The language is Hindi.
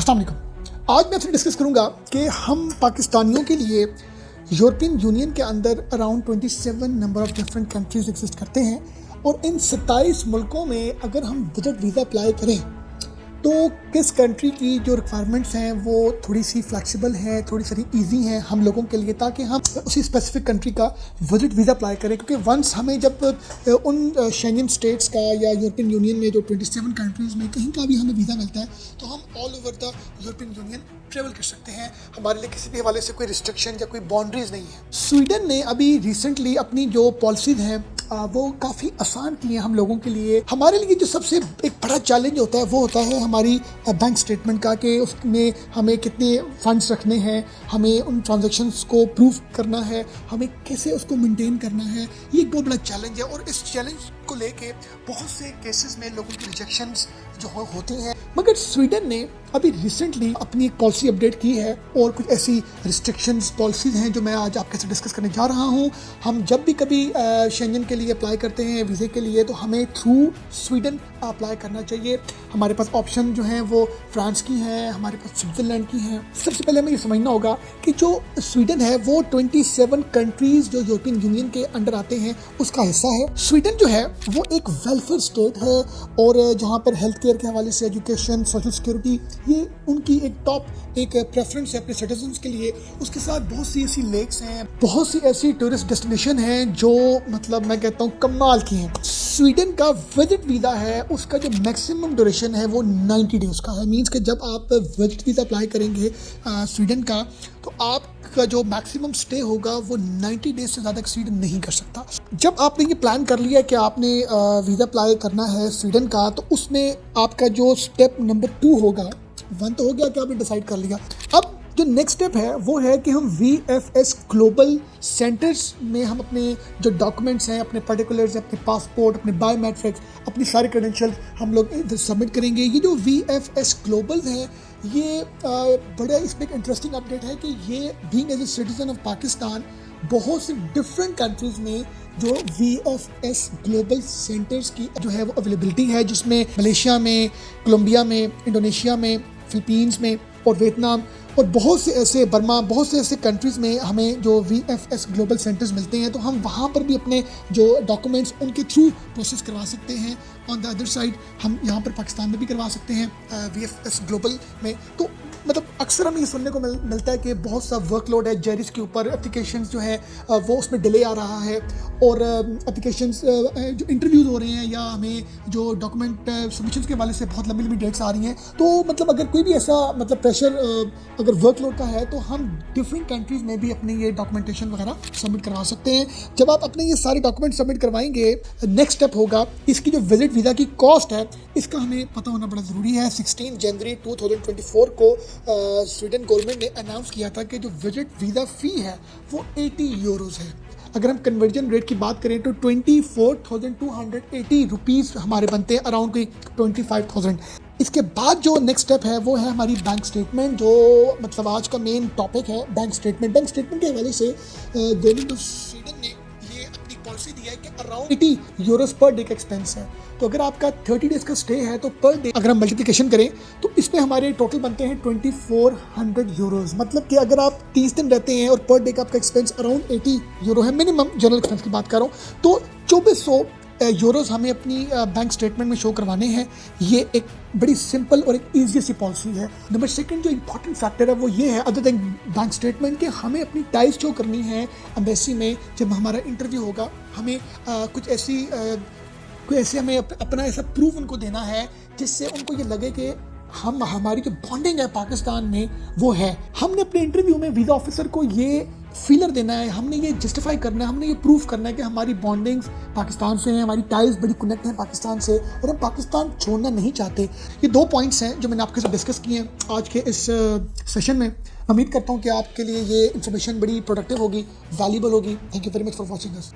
अस्सलाम वालेकुम। आज मैं आपसे डिस्कस करूंगा कि हम पाकिस्तानियों के लिए यूरोपियन यूनियन के अंदर around 27 number of different countries exist करते हैं और इन 27 मुल्कों में अगर हम विजिट वीज़ा अप्लाई करें तो किस कंट्री की जो रिक्वायरमेंट्स हैं वो थोड़ी सी फ्लेक्सिबल हैं, थोड़ी सी ईजी हैं हम लोगों के लिए, ताकि हम उसी स्पेसिफिक कंट्री का विजिट वीज़ा अप्लाई करें। क्योंकि वंस हमें जब उन शेंगन स्टेट्स का या यूरोपियन यूनियन में जो 27 कंट्रीज़ में कहीं का भी हमें वीज़ा मिलता है तो हम all over the European union travel कर सकते हैं। हमारे लिए किसी भी हवाले से कोई रिस्ट्रिक्शन या कोई बाउंड्रीज नहीं है। स्वीडन ने अभी रिसेंटली अपनी जो पॉलिसीज हैं वो काफ़ी आसान की हैं हम लोगों के लिए। हमारे लिए जो सबसे एक बड़ा चैलेंज होता है वो होता है हमारी बैंक स्टेटमेंट का, कि उसमें हमें कितने फंड्स रखने हैं, हमें उन ट्रांजैक्शंस को प्रूव करना है, हमें कैसे उसको मेंटेन करना है। ये एक बहुत बड़ा चैलेंज है और इस चैलेंज को लेके बहुत से केसेस में लोगों की रिजेक्शंस जो होती हैं। मगर स्वीडन ने अभी रिसेंटली अपनी एक पॉलिसी अपडेट की है और कुछ ऐसी रिस्ट्रिक्शंस पॉलिसीज हैं जो मैं आज आपके साथ डिस्कस करने जा रहा हूं। हम जब भी कभी शेंगन के लिए अप्लाई करते हैं वीज़े के लिए तो हमें थ्रू स्वीडन अप्लाई करना चाहिए। हमारे पास ऑप्शन जो हैं वो फ्रांस की हैं, हमारे पास स्विट्ज़रलैंड की हैं। सबसे पहले हमें ये समझना होगा कि जो स्वीडन है वो 27 कंट्रीज़ जो यूरोपियन यूनियन के अंडर आते हैं उसका हिस्सा है। स्वीडन जो है वो एक वेलफेयर स्टेट है और जहाँ पर हेल्थ केयर के हवाले से एजुकेशन, सोशल सिक्योरिटी, ये उनकी एक टॉप एक प्रेफरेंस है अपने सिटीजन्स के लिए। उसके साथ बहुत सी ऐसी लेक्स हैं, बहुत सी ऐसी टूरिस्ट डेस्टिनेशन हैं जो मतलब मैं कहता हूँ कमाल की हैं। स्वीडन का विजिट वीज़ा है उसका जो मैक्सिमम ड्यूरेशन है वो 90 डेज़ का है। मीन्स कि जब आप विजिट वीज़ा अप्लाई करेंगे स्वीडन का तो आपका जो मैक्सिमम स्टे होगा वो 90 डेज से ज़्यादा एक्सीड नहीं कर सकता। जब आपने ये प्लान कर लिया कि आपने वीज़ा अप्लाई करना है स्वीडन का तो उसमें आपका जो स्टेप नंबर 2 होगा, 1 तो हो गया कि आपने डिसाइड कर लिया। अब जो नेक्स्ट स्टेप है वो है कि हम VFS ग्लोबल सेंटर्स में हम अपने जो डॉक्यूमेंट्स हैं, अपने पर्टिकुलर्स, अपने पासपोर्ट, अपने बायोमेट्रिक्स, अपनी सारी क्रेडेंशियल हम लोग इधर सबमिट करेंगे। ये जो VFS ग्लोबल है ये बड़ा इसमें एक इंटरेस्टिंग अपडेट है कि ये being as a citizen of Pakistan बहुत सी डिफरेंट कंट्रीज़ में जो VFS ग्लोबल सेंटर्स की जो है वो अवेलेबिलिटी है, जिसमें मलेशिया में, कोलंबिया में, इंडोनेशिया में, फिलीपींस में और वियतनाम और बहुत से ऐसे बर्मा, बहुत से ऐसे कंट्रीज़ में हमें जो VFS ग्लोबल सेंटर्स मिलते हैं तो हम वहाँ पर भी अपने जो डॉक्यूमेंट्स उनके थ्रू प्रोसेस करवा सकते हैं। ऑन द अदर साइड हम यहाँ पर पाकिस्तान में भी करवा सकते हैं VFS ग्लोबल में। तो मतलब अक्सर हमें ये सुनने को मिलता है कि बहुत सा वर्कलोड है जेरिस के ऊपर, एप्लीकेशंस जो है वो उसमें डिले आ रहा है और एप्लीकेशंस जो इंटरव्यूज़ हो रहे हैं या हमें जो डॉक्यूमेंट सबमिशंस के वाले से बहुत लंबी लंबी डेट्स आ रही हैं। तो मतलब अगर कोई भी ऐसा मतलब प्रेशर अगर वर्कलोड का है तो हम डिफरेंट कंट्रीज़ में भी अपने ये डॉक्यूमेंटेशन वगैरह सबमिट करवा सकते हैं। जब आप अपने ये सारे डॉक्यूमेंट सबमिट करवाएंगे नेक्स्ट स्टेप होगा इसकी जो विजिट वीज़ा की कॉस्ट है इसका हमें पता होना बड़ा ज़रूरी है। 16 जनवरी 2024 को स्वीडन गवर्नमेंट ने अनाउंस किया था कि जो विजिट वीज़ा फ़ी है वो 80 यूरोज़ है। अगर हम कन्वर्जन रेट की बात करें तो 24,280 रुपीज़ हमारे बनते हैं, अराउंड कोई 25,000। इसके बाद जो नेक्स्ट स्टेप है वो है हमारी बैंक स्टेटमेंट, जो मतलब आज का मेन टॉपिक है बैंक स्टेटमेंट। बैंक स्टेटमेंट के हवाले से गवर्नमेंट ऑफ स्वीडन ने ये अपनी पॉलिसी दिया है कि अराउंड 80 यूरोज़ पर डे का एक्सपेंस है। तो अगर आपका 30 डेज़ का स्टे है तो पर डे अगर हम मल्टीप्लिकेशन करें तो इसमें हमारे टोटल बनते हैं 2400 यूरोज़। मतलब कि अगर आप 30 दिन रहते हैं और पर डे का आपका एक्सपेंस अराउंड 80 यूरो है, मिनिमम जनरल एक्सपेंस की बात कर रहा हूँ, तो 2400 यूरोज़ हमें अपनी बैंक स्टेटमेंट में शो करवाने हैं। ये एक बड़ी सिंपल और एक ईजी सी पॉलिसी है। नंबर सेकंड जो इंपॉर्टेंट फैक्टर है वो ये है अदर देन बैंक स्टेटमेंट के हमें अपनी टाइज शो करनी है एम्बेसी में। जब हमारा इंटरव्यू होगा हमें कुछ ऐसे हमें अपना ऐसा प्रूफ उनको देना है जिससे उनको ये लगे कि हमारी जो बॉन्डिंग है पाकिस्तान में वो है। हमने अपने इंटरव्यू में वीज़ा ऑफिसर को ये फीलर देना है, हमने ये जस्टिफाई करना है, हमने ये प्रूफ करना है कि हमारी बॉन्डिंग्स पाकिस्तान से हैं, हमारी टाइज बड़ी कनेक्ट हैं पाकिस्तान से और हम पाकिस्तान छोड़ना नहीं चाहते। ये 2 पॉइंट्स हैं जो मैंने आपके साथ डिस्कस किए हैं आज के इस सेशन में। उम्मीद करता हूँ कि आपके लिए ये इन्फॉर्मेशन बड़ी प्रोडक्टिव होगी, वैल्यूबल होगी। Thank you very much for watching this.